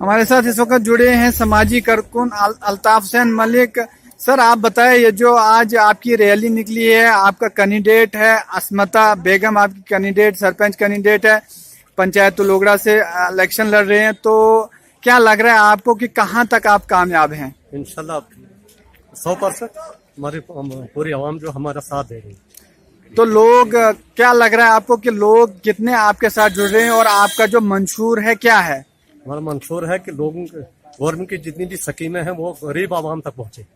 हमारे साथ इस वक्त जुड़े हैं समाजी कारकुन अल्ताफ हुसैन मलिक। सर, आप बताएं, ये जो आज आपकी रैली निकली है, आपका कैंडिडेट है अस्मता बेगम, आपकी कैंडिडेट सरपंच कैंडिडेट है, पंचायत लोगड़ा से इलेक्शन लड़ रहे हैं, तो क्या लग रहा है आपको कि कहां तक आप कामयाब हैं? इंशाल्लाह 100% हमारी पूरी आवाम जो हमारा साथ दे रही है। तो लोग, क्या लग रहा है आपको कि लोग कितने आपके साथ जुड़ रहे हैं और आपका जो मंशूर है क्या है? हमारा मंशूर है कि लोगों के गवर्नमेंट की जितनी भी स्कीमें हैं वो गरीब आवाम तक पहुंचे।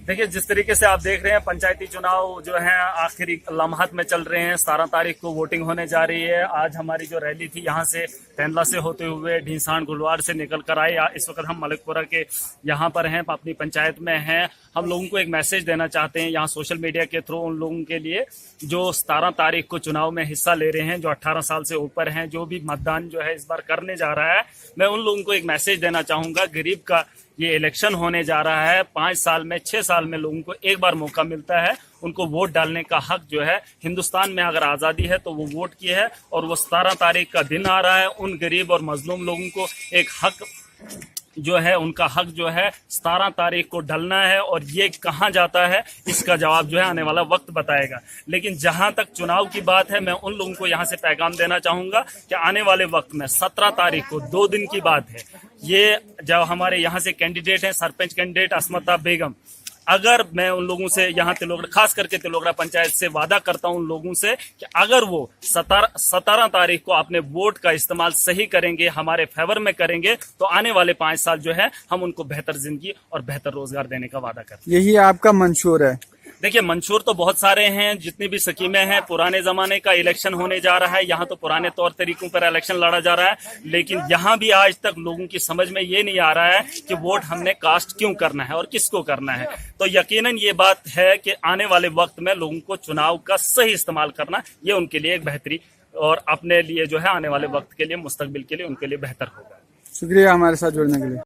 देखिए, जिस तरीके से आप देख रहे हैं, पंचायती चुनाव जो है आखिरी लम्हात में चल रहे हैं। 17 तारीख को वोटिंग होने जा रही है। आज हमारी जो रैली थी यहाँ से तेंदला से होते हुए ढींसाण गुलवाड़ से निकल कर आई। इस वक्त हम मलिकपुरा के यहाँ पर हैं, अपनी पंचायत में हैं। हम लोगों को एक मैसेज देना चाहते हैं यहाँ सोशल मीडिया के थ्रू उन लोगों के लिए जो 17 तारीख को चुनाव में हिस्सा ले रहे हैं, जो 18 साल से ऊपर हैं, जो भी मतदान जो है इस बार करने जा रहा है। मैं उन लोगों को एक मैसेज देना चाहूंगा, गरीब का ये इलेक्शन होने जा रहा है। 5 साल में 6 साल में लोगों को एक बार मौका मिलता है, उनको वोट डालने का हक जो है हिंदुस्तान में अगर आज़ादी है तो वो वोट की है। और वो 17 तारीख का दिन आ रहा है। उन गरीब और मजलूम लोगों को एक हक जो है, उनका हक जो है 17 तारीख को डलना है। और ये कहाँ जाता है इसका जवाब जो है आने वाला वक्त बताएगा। लेकिन जहां तक चुनाव की बात है, मैं उन लोगों को यहां से पैगाम देना चाहूंगा कि आने वाले वक्त में 17 तारीख को 2 दिन की बात है, ये जब हमारे यहाँ से कैंडिडेट हैं सरपंच कैंडिडेट अस्मता बेगम, अगर मैं उन लोगों से यहाँ तिलोगड़ा, खास करके तिलोगड़ा पंचायत से वादा करता हूँ उन लोगों से कि अगर वो 17 तारीख को अपने वोट का इस्तेमाल सही करेंगे, हमारे फेवर में करेंगे, तो आने वाले 5 साल जो है हम उनको बेहतर जिंदगी और बेहतर रोजगार देने का वादा करते हैं। यही आपका मंशूर है? देखिए, मंशूर तो बहुत सारे हैं, जितनी भी स्कीमें हैं। पुराने जमाने का इलेक्शन होने जा रहा है, यहाँ तो पुराने तौर तरीकों पर इलेक्शन लड़ा जा रहा है। लेकिन यहाँ भी आज तक लोगों की समझ में ये नहीं आ रहा है कि वोट हमने कास्ट क्यों करना है और किसको करना है। तो यकीनन ये बात है कि आने वाले वक्त में लोगों को चुनाव का सही इस्तेमाल करना, ये उनके लिए एक बेहतरी और अपने लिए जो है आने वाले वक्त के लिए, मुस्तकबिल के लिए उनके लिए बेहतर होगा। शुक्रिया हमारे साथ जुड़ने के लिए।